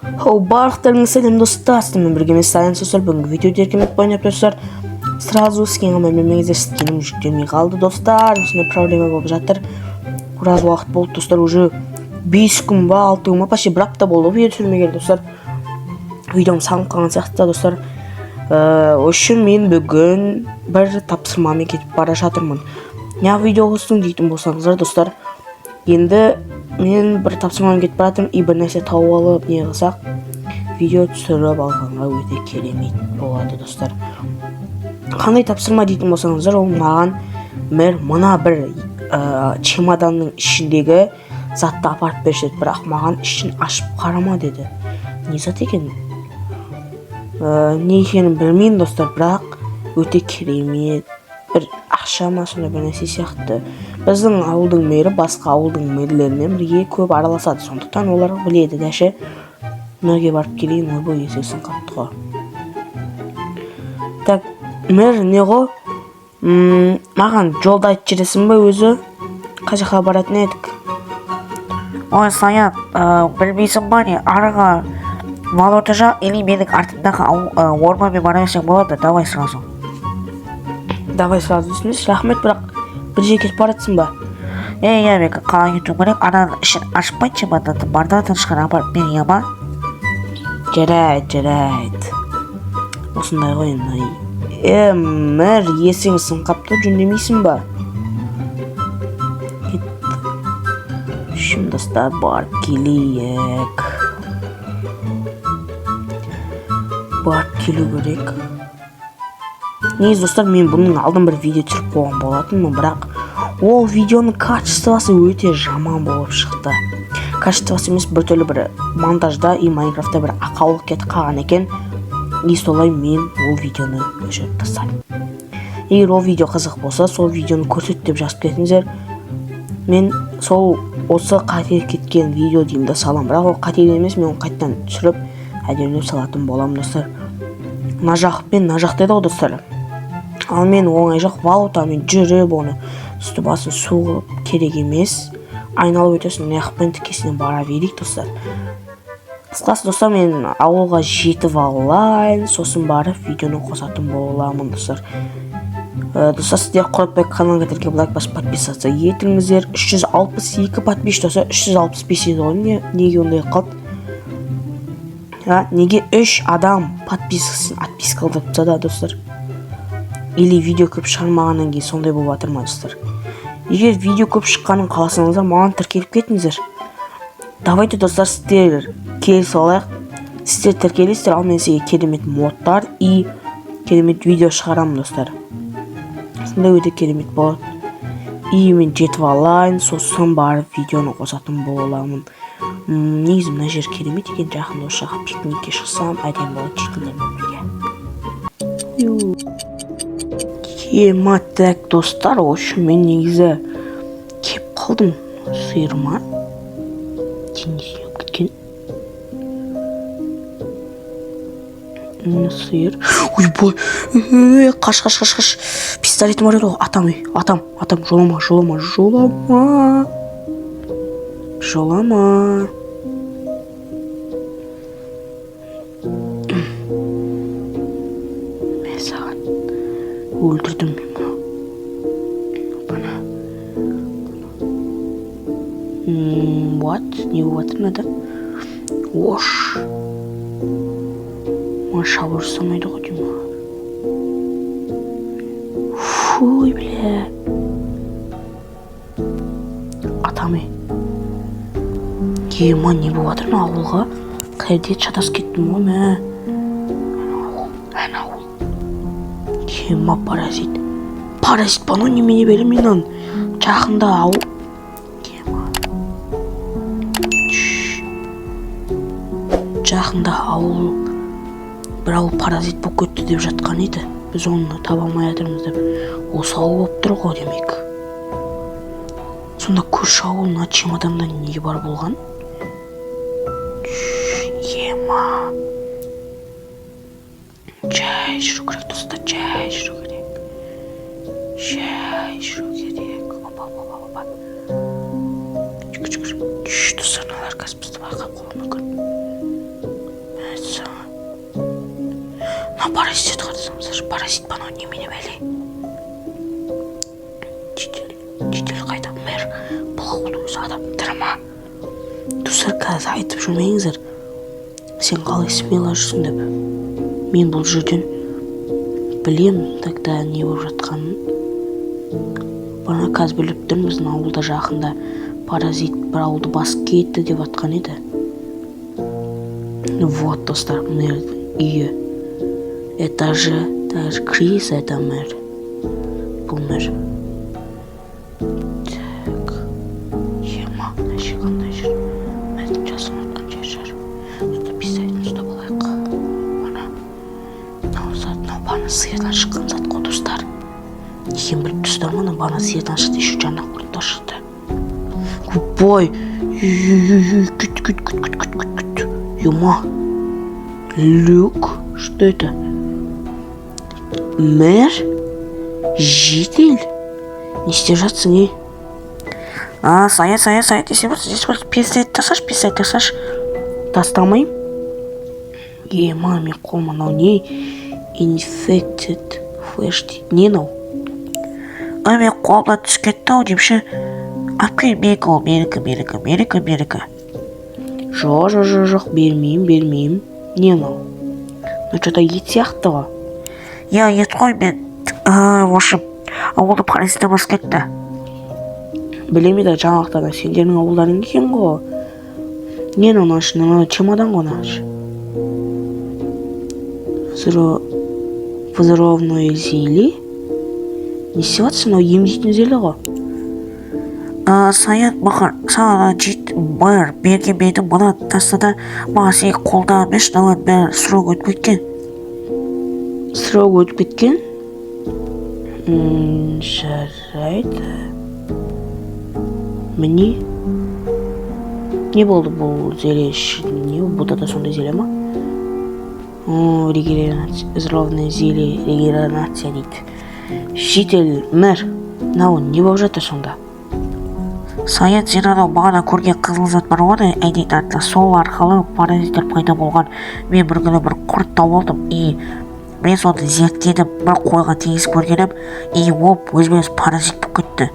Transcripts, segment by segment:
Барлықтарыңыз сәлем достар, сіздермен бірге мен Сайын Сөсел. Бүгінгі видеода еркемет ойнап достар. Сразу скинға мәлімеңіздер, скинім жүктелмей қалды достар. Осындай проблема болып жатыр. Біраз уақыт болды достар, уже 5 күн ба 6 күн ба почти бір апта болды видео түсірмеген достар. Видеом салынып қалған сияқты достар. Үшін мен бүгін бір тапсырмамен кетіп бара жатырмын. Не видео қостың дейтін болсаңыздар достар. Енді мен бір тапсырмамен кетіп бара жатырмын. И бір нәрсе тауып алып не қылсақ видео түсіріп алғанға өте керемет болады достар. Қандай тапсырма дейтін болсаңыздар, ол маған мына бір чемоданның ішіндегі затты апарып берші, бірақ маған ішін ашып қарама деді. Не зат екен? Не екенін білмеймін достар, бірақ өте керемет бір ақша ма сондай бір нәрсе сияқты. Біздің ауылдың мэрі басқа ауылдың мэрлерімен бірге көп араласады, сондықтан олар біледі дәші. Мэрге барып келейін, ойбой есесін қапты ғой. Так, мэр не ғой? Маған жолда айтып жүресің бе өзі? Қай жаққа баратын едік? Ой, Саян, білмейсің ба не? Арыға валюта жақ или менің артымдағы орманмен бара берсең болады, давай сразу. Давай сразу түсінесіз, рахмет, бірақ бір жерге кетіп баратсың ба? Иә, мен қалай кетуім керек, ананың ішін ашпай чемоданды бардан тышқан апарып берейін ба? Жарайды. Осындай ғой енді. Мэр, есің сынғапты, жөндемейсің ба? Шындыста барып келейік. Барып келу керек. Негізі достар, мен бұның алдын бір видео түсіріп қойған болатынмын, бірақ ол видеоның качествосы өте жаман болып шықты. Качествосы емес, бір түрлі бір монтажда и Майнкрафтта бір ақаулық кетіп қалған екен. И солай мен ол видеоны өшіріп тастаймын. Егер ол видео қызық болса, сол видеоны көрсет деп жазып кетіңіздер. Мен осы қателік кеткен видео деймді салам, бірақ ол қателік емес, мен оны қайттан түсіріп әдемілеп салатын болам достар. Мына жақ пен мына жақ деді ғой достар. Ал мен оңай жақ валютамен жүріп оны үсті басын суғып керек емес. Айналып өтесін неқпен тікесінен бара берейік достар. Қысқасы достар, мен ауылға жетіп алайын, сосын барып видеоны қосатын боламын достар. Достар, сіздер құртпай каналға тіркеліп лайк басып подписаться етіңіздер. 362 подписчик достар, 365 еді ғой, неге ондай қалды? Неге 3 адам подписка қылдырыпса да достар? Или видео көп шығармағаннан кейін сондай болып жатыр ма достар? Егер видео көп шыққанын қаласаңыздар, маған тіркеліп кетіңіздер. Давайте достар, сіздер келіс алайық. Сіздер тіркелесіздер, ал мен сізге керемет модтар и керемет видео шығарамын достар. Сондай өте керемет болады. И мен жетіп алайын, сосын барып видеоны қосатын боламын. Негізі мына жер керемет екен, жақында осы жаққа пикникке шықсам әдемі болады шетелдермен бірге. Так достар, осы мен негізі кеп қалдым. Сиыр ма? Теңіз еуіп кеткен. Сиыр. Ойбой, қаш. Пистолетім бар еді ғой, атам, жолама. Мен саған өлтірдім мен бұны. What? Не болып жатыр мынада? Ош. Маған шабыр жасамайды ғой деймін. Фуй, бля. Атаме. Ема, не болып жатыр мына ауылға? Қайда шатасып кеттім ғой мә. Ән ауыл. Ема, паразит. Паразит бана немене бере менен. Жақында ауыл. Ема. Жақында ауыл. Бір ауыл паразит болып кетті деп жатқан еді. Біз оны таба алмай жатырмыз деп. Осы ауыл болып тұр ғой демек. Сонда көрші ауылына чемоданда не бар болған? Ема. Жай жүру керек достар, жай жүру керек. Опа. Достар, мыналар қазір бізді байқап қалуы мүмкін. паразит қарасаңыздар, паразит бана немене бәле. Жедел қайда мэр, бұл ауылды өзі адам тірі. Достар, қазір айтып жүрмеңіздер, сен қалай смело жүрсің деп. Мен бұл жерден білем, тогда не болып жатқанын. Бана қазір біліп тұрмын, біздің ауылда жақында паразит бір ауылды басып кетті деп атқан еді. Вот, достар, мэрдің үйі. Это же даже Крис, это мэр. Бұл мэр. Так. Ема, нәші қандай жүр. Мэрдің жасын отқан жер жар. Тұта пистолетін ұстап алайық. Бана. Мынау бана сиырдан шыққан зат қой, достар. Екен біліп тұстар мұны, бана сиырдан шықты, еще жаңа құртта шықты. Бой. Күт. Ема. Люк. Что это? Мэр? Житель? Не істеп жатсың, ей? Саят, десем здесь вот пистолет тасаш. Тастамайым? Ема, мен қолыма мынау не? Infected flash дейді. Не мынау? Мен қолымда түсіп кетті-ау демші. Апкел Америка. Жоқ, бермеймін. Не мынау? Ну, что-то ет сияқты ғой. Ет қой, мен в общем ауылды паразиттен басып кетті. Білемейді жаңалықтарда сендердің ауылдарың екен ғой. Не мынау чемодан ғой наш. Взрывное зелье. Не істеп жатсың, мынау емдейтін зелье ғой. Саят маған саған мэр берген бейді мұны тастада маған сен қолда емес далан бәрі срок өтіп кеткен. Срок өтіп кеткен? Жарайды. Міне? Не болды бұл зеле ішіне? Бұда да сондай зеле ма? Взрывное зелье регенерация дейді. Житель мэр, мынау не болып жатыр сонда? Саят, сен анау бағана көрген қызыл зат бар ғой, әйнек артында, сол арқылы паразиттер пайда болған. Мен бір күні бір құрт тауып алдым, мен соны зерттедім, бір қойға тегісіп көргенім, өзіме паразит болып кетті.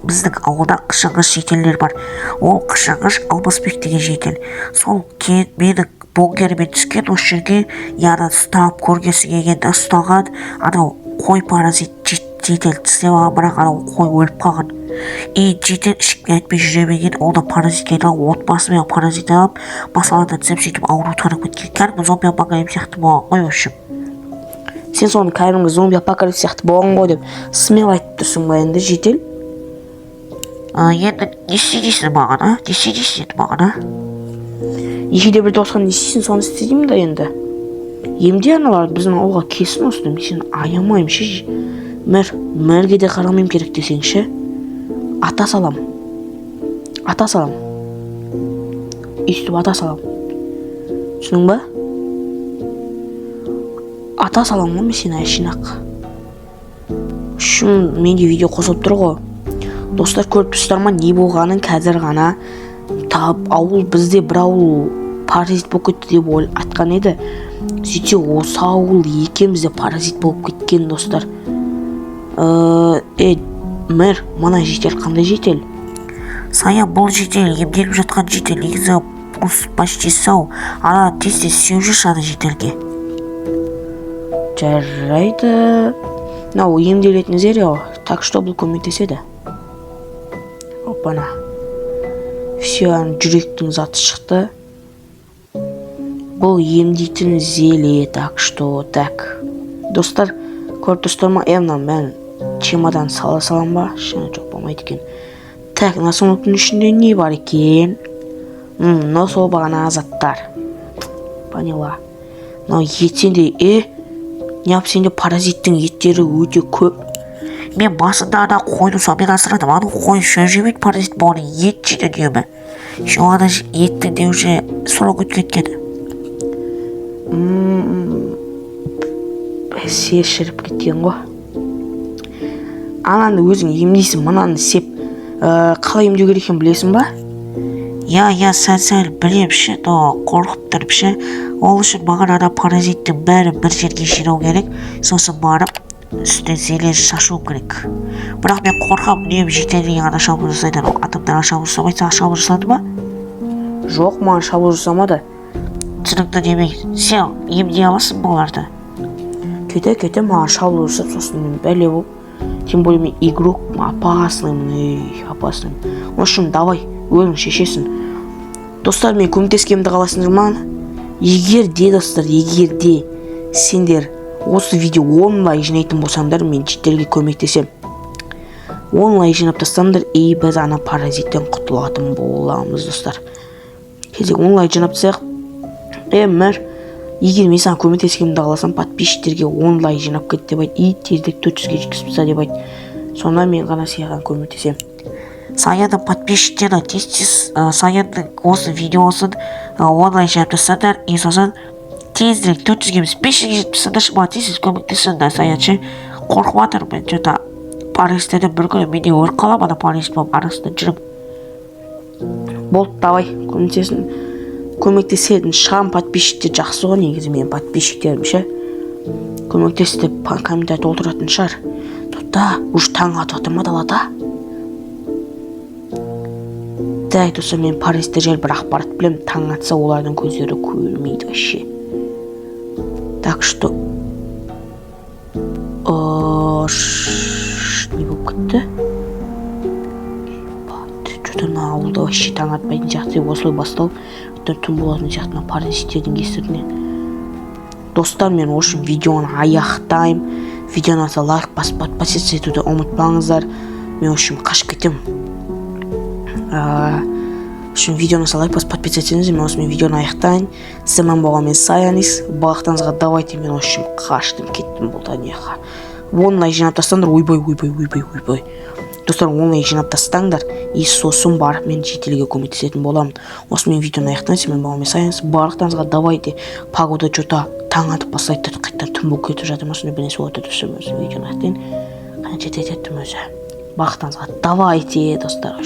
Біздің ауылда қышыңғыш жителер бар. Ол қышыңғыш Алмасбек деген житель. Сол кейін менің бомбермен түскен осы жерге яғни ұстап көргісі келгенде ұстаған анау қой паразит жедел тістеп алған, бірақ анау қой өліп қалған. Жедел ешкімге айтпай жүре берген, ол да паразитке айналып, отбасымен паразит алып, масалада тізіп сөйтіп ауру тарап кеткен. Кәдімгі зомби апокалипс сияқты болған ғой, общем. Сен соны кәдімгі зомби апокалипс сияқты болған ғой деп смел айтып тұрсың ба енді, жедел? Енді не істейсің маған, Екеде бір досқан не істейсің, соны істеймін да енді. Емде аналар біздің ауылға келсін осыны, мен сені аямайым ше. Мэрге де қарамайым керек десең ше. Ата салам. Үстіп ата салам. Түсінің ба? Ата салам ғой мен сені әшінақ. Шын менде видео қосылып тұр ғой. Достар, көріп тұрсыздар ма не болғанын қазір ғана тап ауыл бізде бір ауыл паразит болып кетті деп айтқан еді. Сөйтсе осы ауыл екеумізде паразит болып кеткен, достар. Мэр, мына житель қандай житель? Сая, бұл житель емделіп жатқан житель, негізі почти сау. Ана тез сеуіп жүрші ана жительге. Жарайды. Мынау емделетін зерия, так что бұл көмектеседі. Опана. Все, жүректің заты шықты. Бұл емдейтін зеле, так что так. Достар, көріп тұрсыздар ма? Мен чемодан сала салам ба? Шыны жоқ болмайды екен. Так, насымлықтың ішінде не бар екен? Мынау сол бағана азаттар. Поняла. Мынау етсенде, неғып сенде паразиттің еттері өте көп. Мен басында ана қойды сонымен асырадым. Аны қой шөп жемейді, паразит болғаны ет жейді деймін. Ана еттің де уже срок өтіп кеткен. Бәсе шіріп кеткен ғой. Ананы өзің емдейсің, мынаны сеп қалай емдеу керек екенін білесің ба? Я сәл білем ше, но қорқып тұрып ше. Ол үшін маған ана паразиттің бәрі бір жерге жинау керек, сосын барып үстіне зелені шашу керек. Бірақ мен қорқам, үнемі жителерге ғана шабуыл жасайды, адамдарға шабуыл жасамайды. Саған шабуыл жасады ма? Жоқ, маған шабуыл жасамады. Түсінікті демек, сен емдей аласың ба оларды? Кете маған шабуыл жасап, сосын мен бәле болып. Тем более мен игрок опасныймын, опасныймын. В общем, давай, өзің шешесің. Достар, мен көмектескенімді қаласыңдар ма? Егер де сендер осы видео 10 лайк жинайтын болсаңдар, мен жителерге көмектесем. 10 лайк жинап тастаңдар, біз ана паразиттен құтылатын боламыз, достар. Кезек 10 лайк жинап тастайық. Мір, егер мен саған көмектескенімді қаласам, подписчиктерге 10 лайк жинап кет деп айт, и тездік 400-ге жеткізіп таста деп айт. Сонда мен ғана саған көмектесем. Саянның подписчиктері тез Саянның осы видеосын 10 лайк жинап тастаңдар, и сосын тездірек 400-ге емес 500-ге жетіп тастаңдар, маған тез көмектесіңдер. Саян ше, қорқып жатырмын мен, жота паразиттерден бір күні менде өліп қалам, ана паразит болып арасында жүріп. Болды, давай, көмектесетін шығам. Подписчиктер жақсы ғой, негізі мен подписчиктерім ше. Көмектес деп комментарий толтыратын шығар. Тоқта, уж таң атып жатыр ма далада? Так, достар, мен паразиттер жайлы бір ақпарат білем. Таң атса олардың көздері көрмейді вообще. Так что не болып кетті? Что-то мына ауылда вообще таң атпайтын сияқты, осылай басталып, түн болатын сияқты паразиттердің кесірінен. Достар, мен осы видеоны аяқтаймын. Видеоны аса лайк басып, подписаться етуді ұмытпаңыздар. Мен үшін қашып кетем. Үшін видеоны аса лайк басып, подписаться етіңіз. Мен осымен видеоны аяқтайын. Сізмен болған мен Саянис. Бағықтаңызға давайте, мен үшін қаштым, кеттім болды неға. 10 лайк жинап тастаңдар. Ойбай. Достар, 10 лайк жинап тастаңдар. И сосын барып мен жителерге көмектесетін боламын. Осымен видеоны аяқтайын. Сізмен болған мен Саянис. Бағықтаңызға давайте. Погода жота таң атып бастайды, қайттан түн болып кетіп жатыр ма, сонда бірнәрсе болады достар. Видеоны аяқтайын. Қанша тет еттім өзі. Бағықтаңызға давайте, достар.